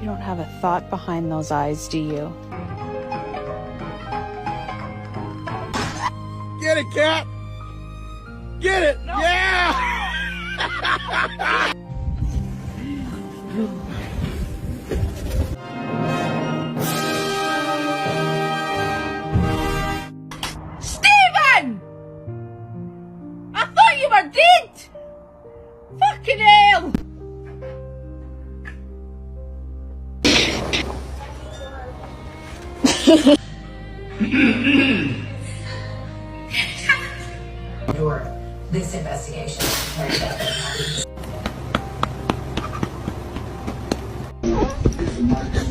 You don't have a thought behind those eyes, do you? Get it, cat! Get it! No. Yeah! Stephen! I thought you were dead! Fucking hell! This investigation. This is my